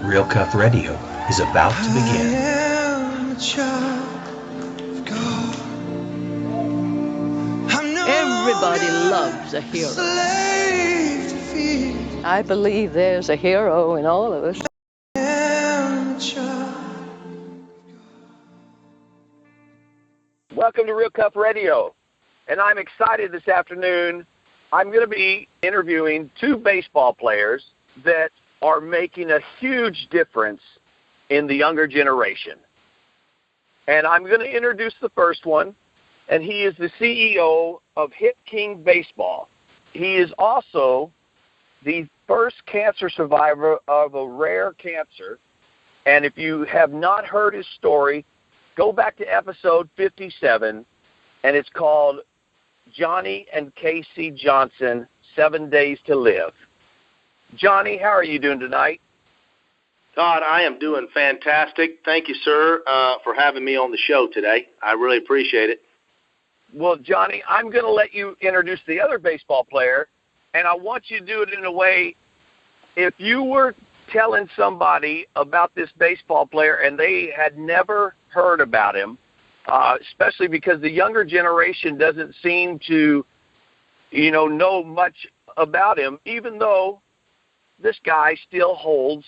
Real Cuff Radio is about to begin. I am a child of God. I'm no Everybody longer loves a a hero. slave to fear. I believe there's a hero in all of us. I am a child. Welcome to Real Cuff Radio, and I'm excited this afternoon. I'm going to be interviewing two baseball players that are making a huge difference in the younger generation. And I'm going to introduce the first one, and he is the CEO of Hit King Baseball. He is also the first cancer survivor of a rare cancer. And if you have not heard his story, go back to episode 57, and it's called Johnny and Casey Johnson, 7 Days to Live. Johnny, how are you doing tonight? Todd, I am doing fantastic. Thank you, sir, for having me on the show today. I really appreciate it. Well, Johnny, I'm going to let you introduce the other baseball player, and I want you to do it in a way, if you were telling somebody about this baseball player and they had never heard about him, especially because the younger generation doesn't seem to, know much about him, even though this guy still holds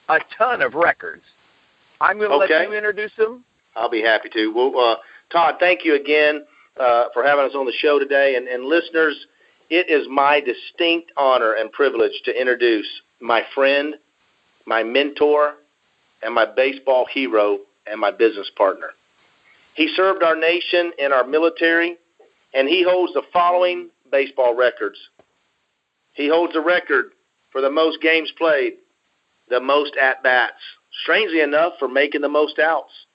a ton of records. I'm going to let you introduce him. I'll be happy to. Well, Todd, thank you again for having us on the show today. And listeners, it is my distinct honor and privilege to introduce my friend, my mentor, and my baseball hero and my business partner. He served our nation in our military, and he holds the following baseball records. He holds the record for the most games played, the most at-bats, strangely enough, for making the most outs.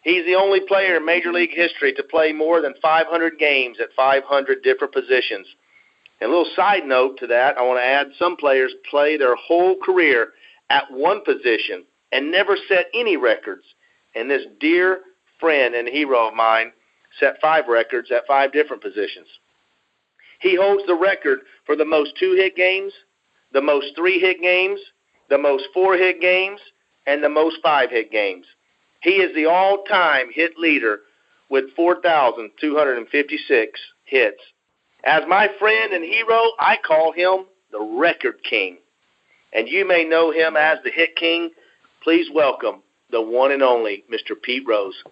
He's the only player in Major League history to play more than 500 games at 500 different positions. And a little side note to that, I want to add some players play their whole career at one position and never set any records. And this dear friend and hero of mine set 5 records at 5 different positions. He holds the record for the most 2-hit games, the most 3-hit games, the most 4-hit games, and the most 5-hit games. He is the all-time hit leader with 4,256 hits. As my friend and hero, I call him the Record King. And you may know him as the Hit King. Please welcome the one and only Mr. Pete Rose.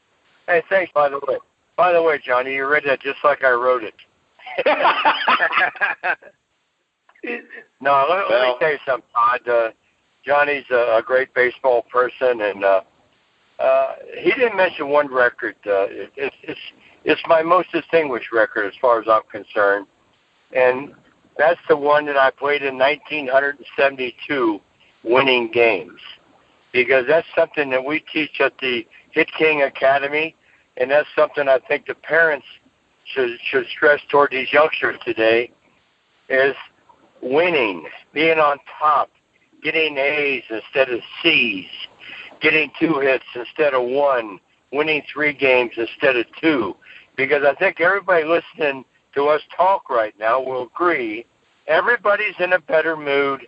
Hey, thanks, by the way. By the way, Johnny, you read that just like I wrote it. No, let me tell you something, Todd. Johnny's a great baseball person, and he didn't mention one record. It's my most distinguished record as far as I'm concerned, and that's the one that I played in 1972, winning games, because that's something that we teach at the Hit King Academy, and that's something I think the parents should stress toward these youngsters today, is winning, being on top, getting A's instead of C's, getting 2 hits instead of 1, winning 3 games instead of 2. Because I think everybody listening to us talk right now will agree, everybody's in a better mood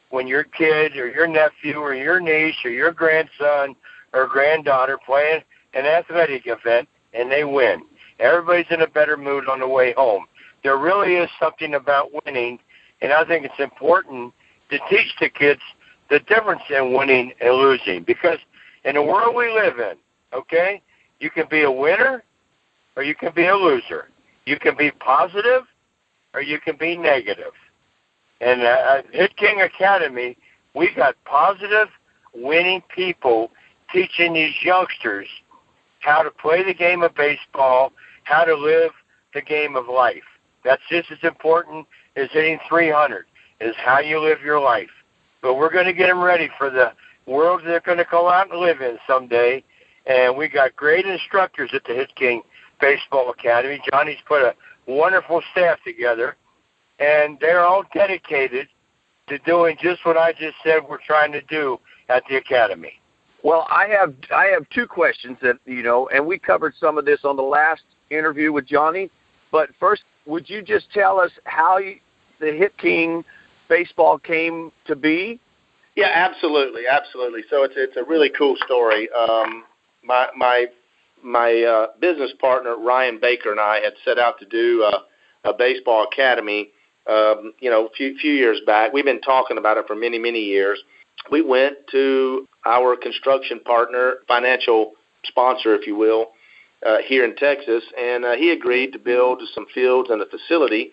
when your kid or your nephew or your niece or your grandson or granddaughter playing an athletic event and they win. Everybody's in a better mood on the way home. There really is something about winning, and I think it's important to teach the kids the difference in winning and losing, because in the world we live in, okay, you can be a winner or you can be a loser. You can be positive or you can be negative. And at Hit King Academy, we got positive, winning people teaching these youngsters how to play the game of baseball, how to live the game of life. That's just as important as hitting 300, is how you live your life. But we're going to get them ready for the world they're going to go out and live in someday. And we got great instructors at the Hit King Baseball Academy. Johnny's put a wonderful staff together, and they're all dedicated to doing just what I just said we're trying to do at the Academy. Well, I have 2 questions that, and we covered some of this on the last interview with Johnny. But first, would you just tell us how the Hit King Baseball came to be? Yeah, absolutely. So it's a really cool story. My business partner Ryan Baker and I had set out to do a baseball academy. A few years back. We've been talking about it for many years. We went to our construction partner, financial sponsor, if you will, here in Texas, and he agreed to build some fields and a facility,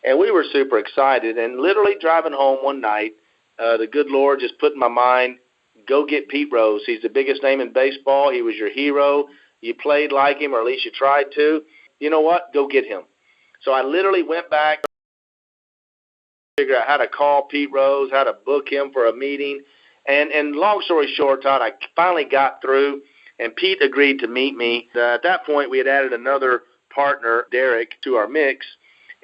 and we were super excited. And literally driving home one night, the good Lord just put in my mind, go get Pete Rose. He's the biggest name in baseball. He was your hero. You played like him, or at least you tried to. You know what? Go get him. So I literally went back, figure out how to call Pete Rose, how to book him for a meeting. And long story short, Todd, I finally got through, and Pete agreed to meet me. At that point, we had added another partner, Derek, to our mix.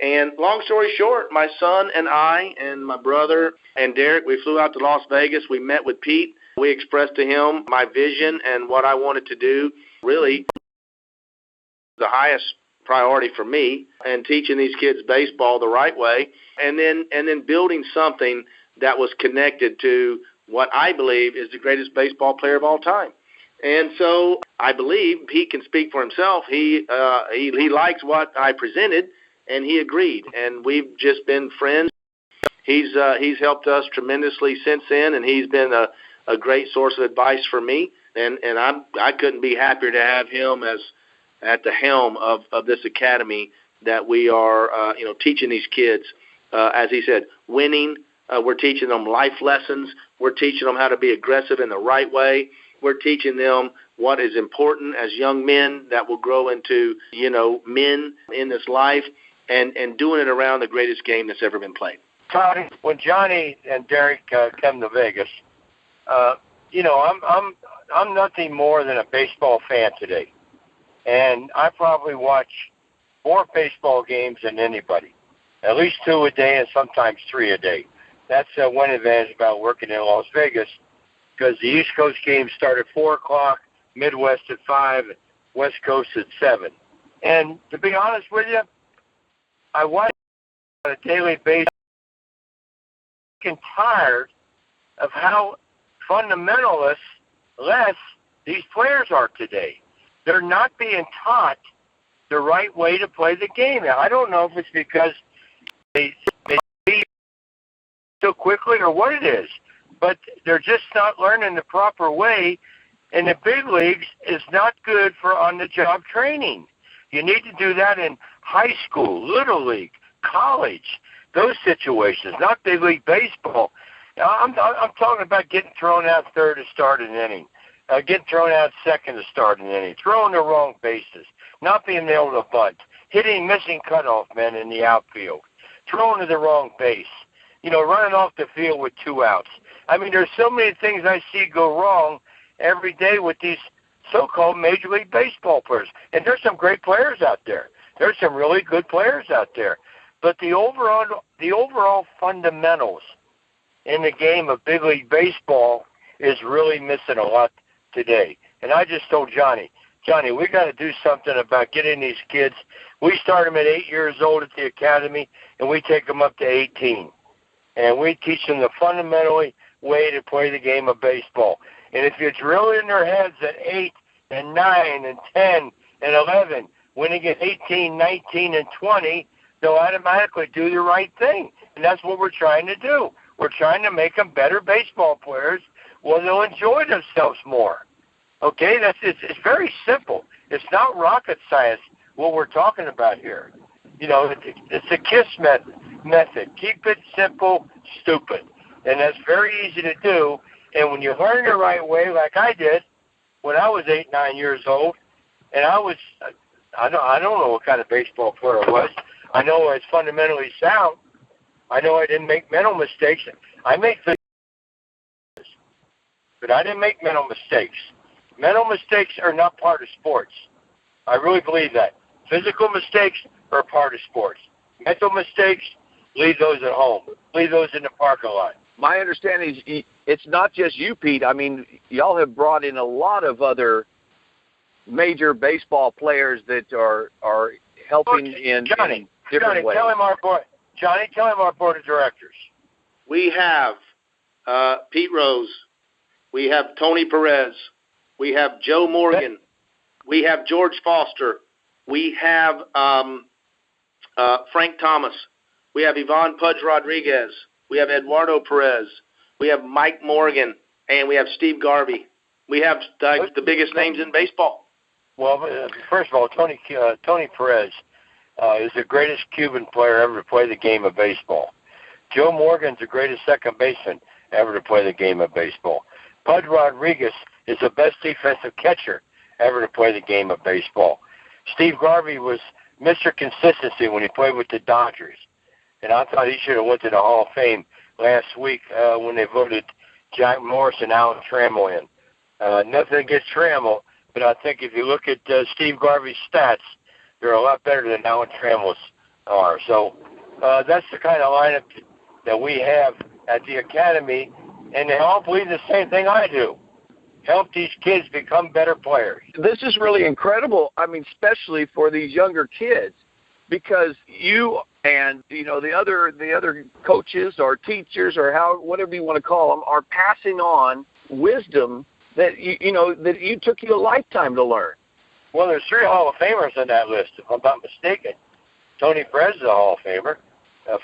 And long story short, my son and I and my brother and Derek, we flew out to Las Vegas. We met with Pete. We expressed to him my vision and what I wanted to do. Really, the highest priority for me, and teaching these kids baseball the right way, and then building something that was connected to what I believe is the greatest baseball player of all time. And so I believe he can speak for himself. He likes what I presented, and he agreed. And we've just been friends. He's helped us tremendously since then, and he's been a great source of advice for me. And I couldn't be happier to have him as at the helm of this academy that we are, teaching these kids, as he said, winning. We're teaching them life lessons. We're teaching them how to be aggressive in the right way. We're teaching them what is important as young men that will grow into, men in this life, and doing it around the greatest game that's ever been played. Todd, when Johnny and Derek come to Vegas, I'm nothing more than a baseball fan today. And I probably watch more baseball games than anybody, at least 2 a day and sometimes 3 a day. That's one advantage about working in Las Vegas, because the East Coast games start at 4 o'clock, Midwest at 5, West Coast at 7. And to be honest with you, I watch on a daily basis. I'm tired of how fundamentalist less these players are today. They're not being taught the right way to play the game. Now, I don't know if it's because they see so quickly or what it is, but they're just not learning the proper way. And the big leagues is not good for on-the-job training. You need to do that in high school, little league, college, those situations, not big league baseball. Now, I'm talking about getting thrown out third to start an inning. Getting thrown out second to start an inning, throwing the wrong bases, not being able to bunt, missing cutoff men in the outfield, throwing to the wrong base, running off the field with 2 outs. I mean, there's so many things I see go wrong every day with these so-called Major League Baseball players. And there's some great players out there. There's some really good players out there. But the overall fundamentals in the game of big league baseball is really missing a lot today. And I just told Johnny, we got to do something about getting these kids. We start them at 8 years old at the academy, and we take them up to 18. And we teach them the fundamentally way to play the game of baseball. And if you drill in their heads at 8 and 9 and 10 and 11, when they get 18, 19, and 20, they'll automatically do the right thing. And that's what we're trying to do. We're trying to make them better baseball players where they'll enjoy themselves more. Okay, it's very simple. It's not rocket science what we're talking about here. It's a KISS method. Keep it simple, stupid. And that's very easy to do. And when you learn the right way, like I did when I was 8, 9 years old, and I don't know what kind of baseball player I was. I know I was fundamentally sound. I know I didn't make mental mistakes. I made mistakes, but I didn't make mental mistakes. Mental mistakes are not part of sports. I really believe that. Physical mistakes are part of sports. Mental mistakes, leave those at home. Leave those in the parking lot. My understanding is it's not just you, Pete. I mean, y'all have brought in a lot of other major baseball players that are helping in different ways. Tell him our board of directors. We have Pete Rose. We have Tony Perez. We have Joe Morgan. We have George Foster. We have Frank Thomas. We have Ivan Pudge Rodriguez. We have Eduardo Perez. We have Mike Morgan. And we have Steve Garvey. We have the biggest names in baseball. Well, first of all, Tony Perez is the greatest Cuban player ever to play the game of baseball. Joe Morgan's the greatest second baseman ever to play the game of baseball. Pudge Rodriguez is the best defensive catcher ever to play the game of baseball. Steve Garvey was Mr. Consistency when he played with the Dodgers. And I thought he should have went to the Hall of Fame last week when they voted Jack Morris and Alan Trammell in. Nothing against Trammell, but I think if you look at Steve Garvey's stats, they're a lot better than Alan Trammell's are. So that's the kind of lineup that we have at the Academy, and they all believe the same thing I do. Help these kids become better players. This is really incredible, I mean, especially for these younger kids, because you and, you know, the other coaches or teachers or whatever you want to call them are passing on wisdom that, that you took you a lifetime to learn. Well, there's 3 Hall of Famers on that list, if I'm not mistaken. Tony Perez is a Hall of Famer.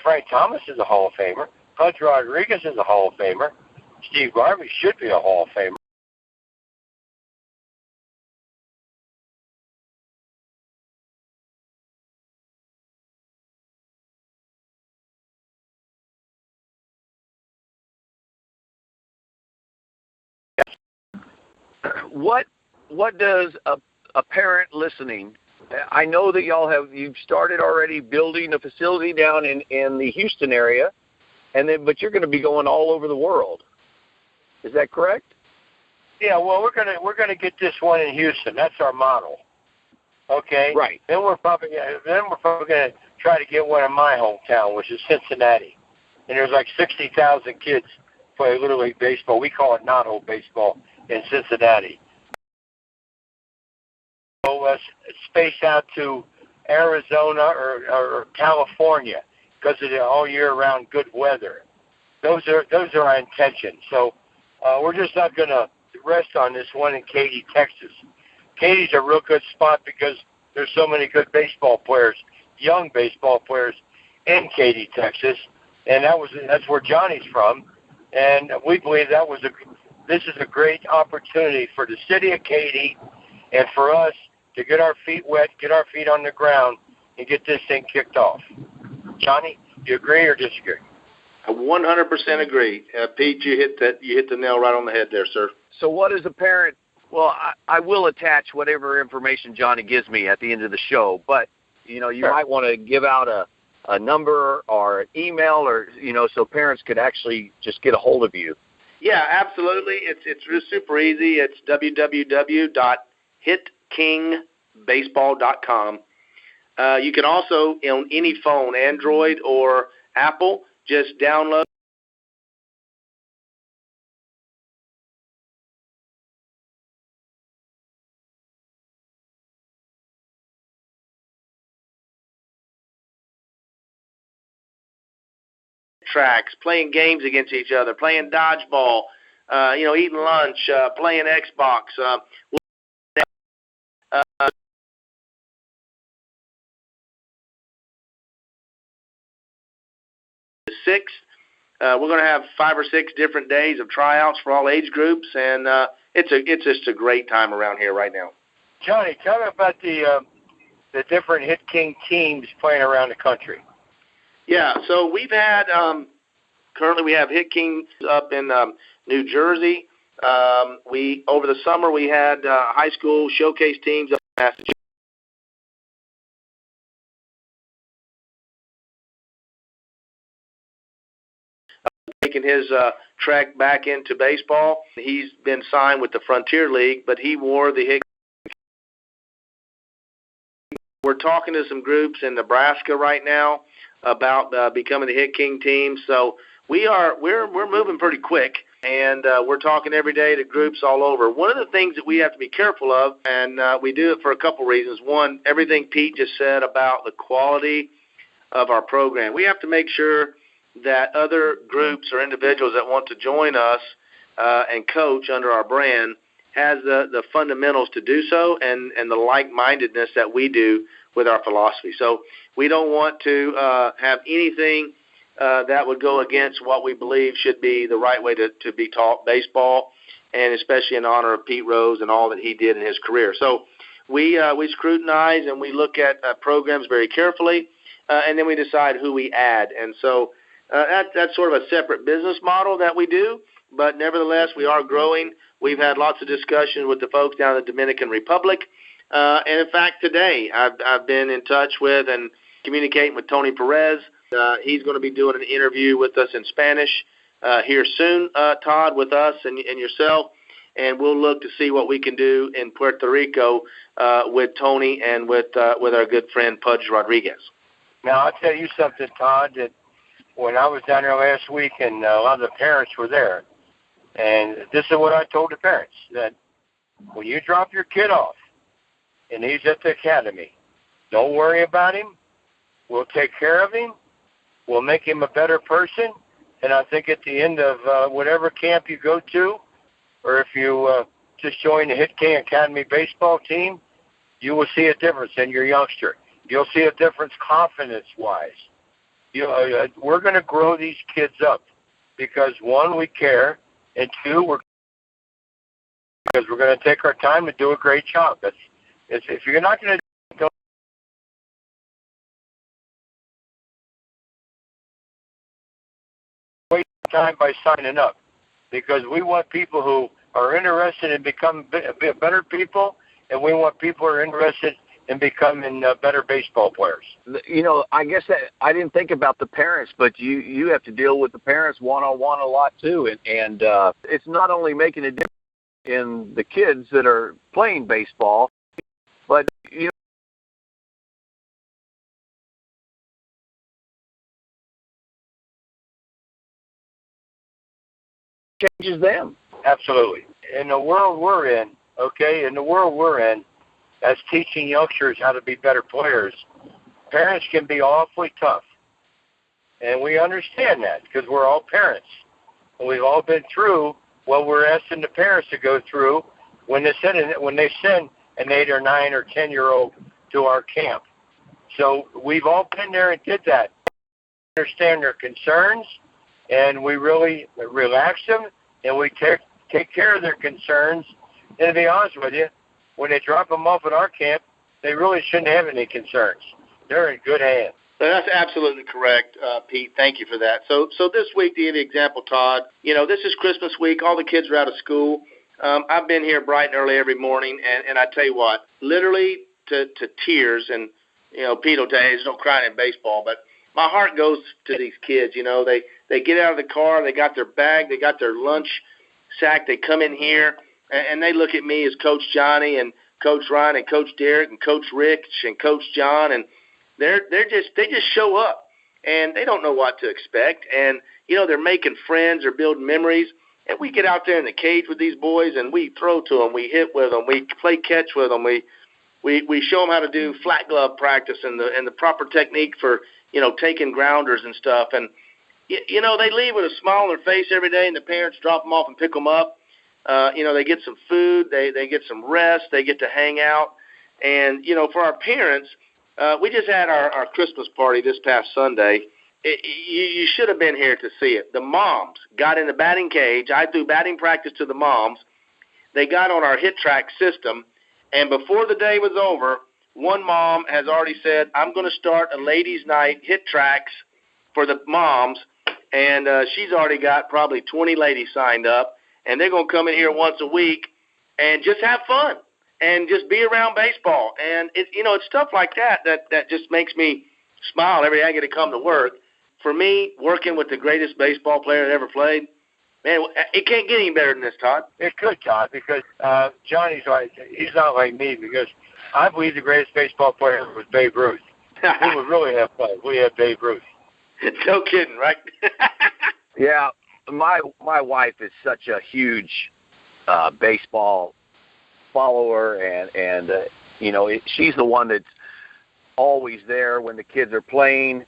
Frank Thomas is a Hall of Famer. Pudge Rodriguez is a Hall of Famer. Steve Garvey should be a Hall of Famer. What does a parent listening? I know that you've started already building a facility down in the Houston area, but you're going to be going all over the world. Is that correct? Yeah. Well, we're gonna get this one in Houston. That's our model. Okay. Right. Then we're probably gonna try to get one in my hometown, which is Cincinnati. And there's like 60,000 kids play Little League baseball. We call it Not-Ho baseball in Cincinnati. So let's space out to Arizona or California because of the all year round good weather. Those are our intentions. So we're just not going to rest on this one in Katy, Texas. Katy's a real good spot because there's so many good baseball players, young baseball players in Katy, Texas, and that's where Johnny's from. And we believe this is a great opportunity for the city of Katy and for us to get our feet wet, get our feet on the ground, and get this thing kicked off. Johnny, do you agree or disagree? I 100% agree. Pete, you hit the nail right on the head there, sir. So what is a parent? Well, I will attach whatever information Johnny gives me at the end of the show, but, you Sure. might want to give out a number or an email or, so parents could actually just get a hold of you. Yeah, absolutely. It's super easy. It's www.hitkingbaseball.com. You can also, on any phone, Android or Apple, just download. Tracks, playing games against each other, playing dodgeball, eating lunch, playing Xbox. Sixth, we're going to have 5 or 6 different days of tryouts for all age groups, and it's just a great time around here right now. Johnny, tell me about the different Hit King teams playing around the country. Yeah, so we've had currently we have Hit Kings up in New Jersey. Over the summer we had high school showcase teams up in Massachusetts. Making his trek back into baseball. He's been signed with the Frontier League, but he wore the Hit. We're talking to some groups in Nebraska right now about becoming the Hit King team. So we're moving pretty quick, and we're talking every day to groups all over. One of the things that we have to be careful of, and we do it for a couple reasons. One, everything Pete just said about the quality of our program. We have to make sure that other groups or individuals that want to join us and coach under our brand has the fundamentals to do so and the like-mindedness that we do with our philosophy. So we don't want to have anything that would go against what we believe should be the right way to be taught baseball, and especially in honor of Pete Rose and all that he did in his career. So we scrutinize and we look at programs very carefully, and then we decide who we add. And so that's sort of a separate business model that we do, but nevertheless, we are growing. We've had lots of discussions with the folks down in the Dominican Republic. And in fact, today I've been in touch with and communicating with Tony Perez. He's going to be doing an interview with us in Spanish here soon, Todd, with us and yourself. And we'll look to see what we can do in Puerto Rico with Tony and with our good friend Pudge Rodriguez. Now, I'll tell you something, Todd, that when I was down there last week and a lot of the parents were there, and this is what I told the parents, that when you drop your kid off and he's at the academy, don't worry about him. We'll take care of him. We'll make him a better person. And I think at the end of whatever camp you go to, or if you just join the Hit King Academy baseball team, you will see a difference in your youngster. You'll see a difference confidence-wise. We're going to grow these kids up because, one, we care, and two, because we're going to take our time to do a great job. If you're not going to waste time by signing up, because we want people who are interested in becoming better people, and we want people who are interested in becoming better baseball players. I guess that I didn't think about the parents, but you have to deal with the parents one-on-one a lot too, and it's not only making a difference in the kids that are playing baseball, but changes them. Absolutely. In the world we're in, as teaching youngsters how to be better players, parents can be awfully tough. And we understand that because we're all parents. And we've all been through what we're asking the parents to go through when they send an 8 or 9 or 10-year-old to our camp. So we've all been there and did that. We understand their concerns, and we really relax them, and we take care of their concerns. And to be honest with you, when they drop them off at our camp, they really shouldn't have any concerns. They're in good hands. That's absolutely correct, Pete. Thank you for that. So this week, to give you an example, Todd, this is Christmas week. All the kids are out of school. I've been here bright and early every morning, and I tell you what, literally to tears, and, Pete will tell you, there's no crying in baseball, but my heart goes to these kids. They get out of the car, they got their bag, they got their lunch sack, they come in here, and they look at me as Coach Johnny and Coach Ryan and Coach Derek and Coach Rich and Coach John, and they just show up, and they don't know what to expect, and they're making friends, they're building memories, and we get out there in the cage with these boys, and we throw to them, we hit with them, we play catch with them, we show them how to do flat glove practice and the proper technique for taking grounders and stuff, and they leave with a smile on their face every day, and the parents drop them off and pick them up. They get some food, they get some rest, they get to hang out. And, for our parents, we just had our Christmas party this past Sunday. You should have been here to see it. The moms got in the batting cage. I threw batting practice to the moms. They got on our hit track system. And before the day was over, one mom has already said, I'm going to start a ladies' night hit tracks for the moms. And she's already got probably 20 ladies signed up. And they're going to come in here once a week and just have fun and just be around baseball. And, it's stuff like that just makes me smile every day I get to come to work. For me, working with the greatest baseball player that ever played, man, it can't get any better than this, Todd. It could, Todd, because Johnny's like, he's not like me, because I believe the greatest baseball player was Babe Ruth. We would really have fun. We had Babe Ruth. No kidding, right? Yeah. My wife is such a huge baseball follower, and she's the one that's always there when the kids are playing.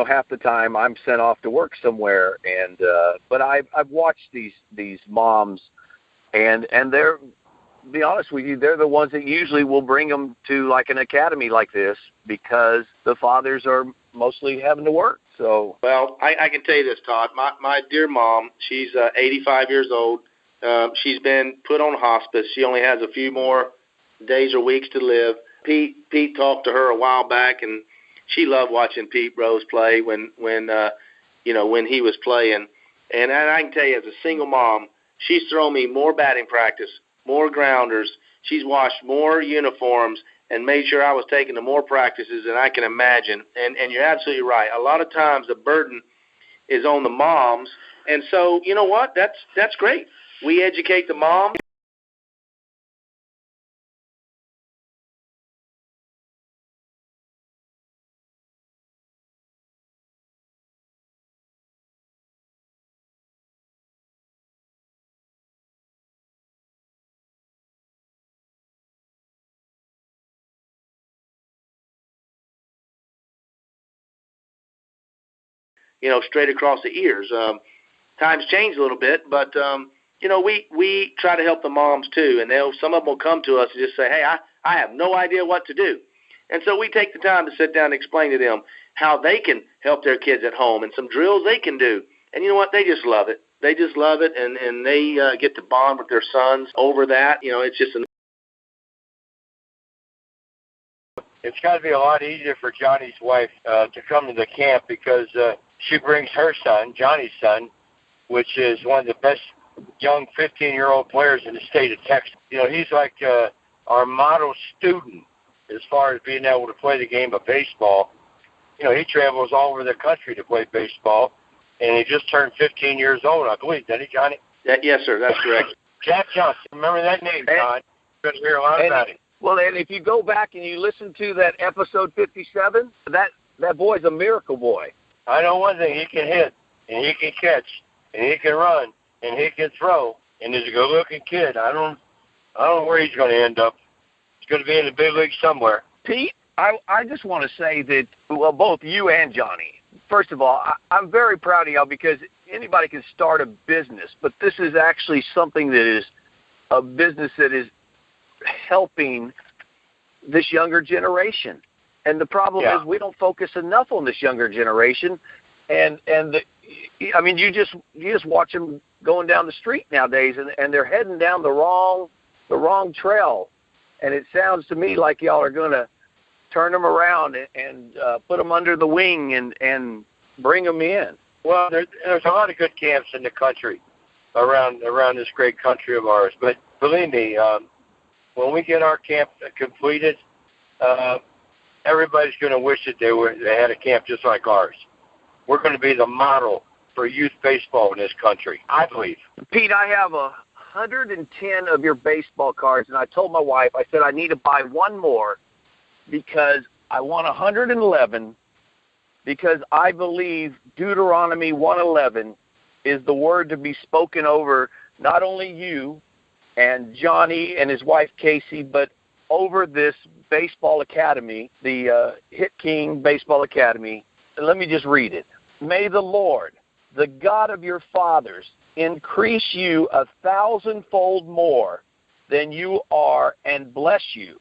half the time I'm sent off to work somewhere, and but I've watched these moms, and they're, to be honest with you, they're the ones that usually will bring them to like an academy like this because the fathers are mostly having to work. So, well, I can tell you this, Todd. My dear mom, she's 85 years old. She's been put on hospice. She only has a few more days or weeks to live. Pete talked to her a while back, and she loved watching Pete Rose play when he was playing. And I can tell you, as a single mom, she's thrown me more batting practice, more grounders. She's washed more uniforms and made sure I was taking to more practices than I can imagine. And you're absolutely right. A lot of times the burden is on the moms. And so, you know what? That's great. We educate the moms. Straight across the ears. Times change a little bit, but we try to help the moms too, and some of them will come to us and just say, "Hey, I have no idea what to do," and so we take the time to sit down and explain to them how they can help their kids at home and some drills they can do. And you know what? They just love it. They just love it, and they get to bond with their sons over that. It's just It's got to be a lot easier for Johnny's wife to come to the camp because she brings her son, Johnny's son, which is one of the best young 15-year-old players in the state of Texas. He's like our model student as far as being able to play the game of baseball. He travels all over the country to play baseball, and he just turned 15 years old, I believe. Didn't he, Johnny? Yes, sir. That's correct. Jack Johnson. Remember that name, Todd? You're going to hear a lot about it. Well, and if you go back and you listen to that episode 57, that boy's a miracle boy. I know one thing. He can hit, and he can catch, and he can run, and he can throw, and he's a good-looking kid. I don't know where he's going to end up. He's going to be in the big league somewhere. Pete, I just want to say that, well, both you and Johnny, first of all, I'm very proud of y'all because anybody can start a business, but this is actually something that is a business that is helping this younger generation. And the problem is we don't focus enough on this younger generation. And you just watch them going down the street nowadays, and they're heading down the wrong trail. And it sounds to me like y'all are going to turn them around and put them under the wing and bring them in. Well, there's a lot of good camps in the country around this great country of ours. But believe me, when we get our camp completed, everybody's going to wish that they had a camp just like ours. We're going to be the model for youth baseball in this country, I believe. Pete, I have 110 of your baseball cards, and I told my wife, I said I need to buy one more because I want 111 because I believe Deuteronomy 1:11 is the word to be spoken over not only you and Johnny and his wife Casey, but over this baseball academy, the Hit King Baseball Academy. And let me just read it. May the Lord, the God of your fathers, increase you 1,000-fold more than you are and bless you,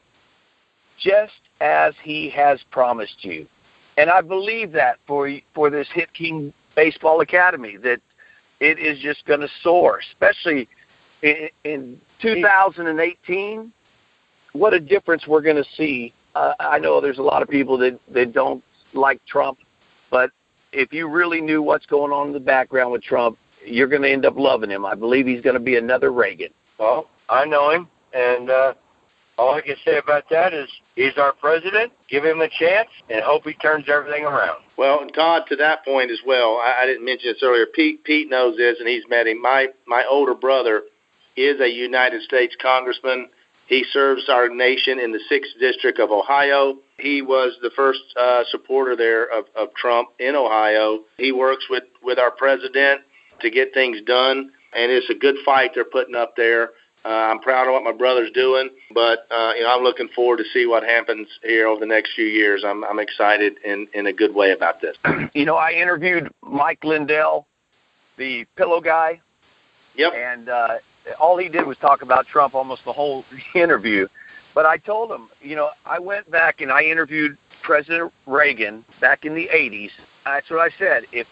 just as he has promised you. And I believe that for this Hit King Baseball Academy, that it is just going to soar, especially in 2018. What a difference we're going to see. I know there's a lot of people that don't like Trump, but if you really knew what's going on in the background with Trump, you're going to end up loving him. I believe he's going to be another Reagan. Well, I know him, and all I can say about that is he's our president. Give him a chance and hope he turns everything around. Well, and Todd, to that point as well, I didn't mention this earlier. Pete knows this, and he's met him. My older brother is a United States congressman. He serves our nation in the 6th District of Ohio. He was the first supporter there of Trump in Ohio. He works with our president to get things done, and it's a good fight they're putting up there. I'm proud of what my brother's doing, but I'm looking forward to see what happens here over the next few years. I'm excited in a good way about this. I interviewed Mike Lindell, the pillow guy. Yep. And all he did was talk about Trump almost the whole interview. But I told him, I went back and I interviewed President Reagan back in the 80s. That's what I said. If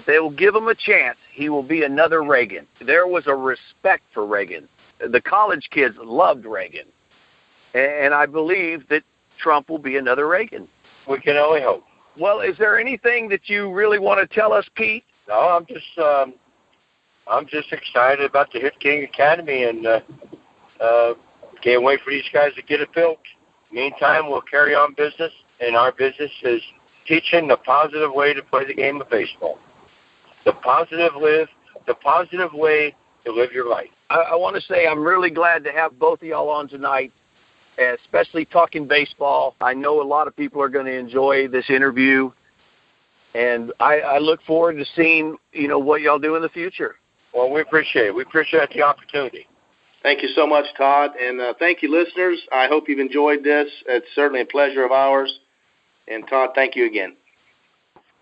they will give him a chance, he will be another Reagan. There was a respect for Reagan. The college kids loved Reagan. And I believe that Trump will be another Reagan. We can only hope. Well, is there anything that you really want to tell us, Pete? No, I'm just excited about the Hit King Academy, and can't wait for these guys to get it built. Meantime, we'll carry on business, and our business is teaching the positive way to play the game of baseball. The positive way to live your life. I want to say I'm really glad to have both of y'all on tonight, especially talking baseball. I know a lot of people are going to enjoy this interview, and I look forward to seeing, what y'all do in the future. Well, we appreciate it. We appreciate the opportunity. Thank you so much, Todd, and thank you, listeners. I hope you've enjoyed this. It's certainly a pleasure of ours. And, Todd, thank you again.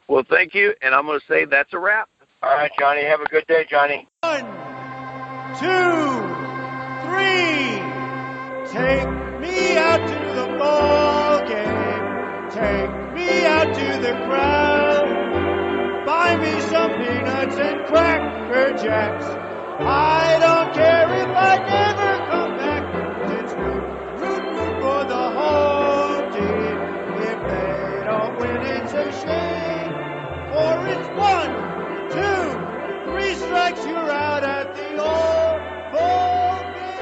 Well, thank you, and I'm going to say that's a wrap. All right, Johnny. Have a good day, Johnny. 1, 2, 3. Take me out to the ball game. Take me out to the crowd. Buy me some peanuts and Cracker Jacks. I don't care if I never come back. It's root for the home team. If they don't win, it's a shame. For it's 1, 2, 3 strikes, you're out at the old ball game.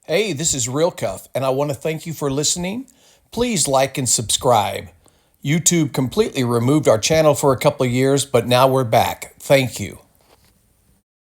Hey, this is Real Cuff, and I want to thank you for listening. Please like and subscribe. YouTube completely removed our channel for a couple of years, but now we're back. Thank you.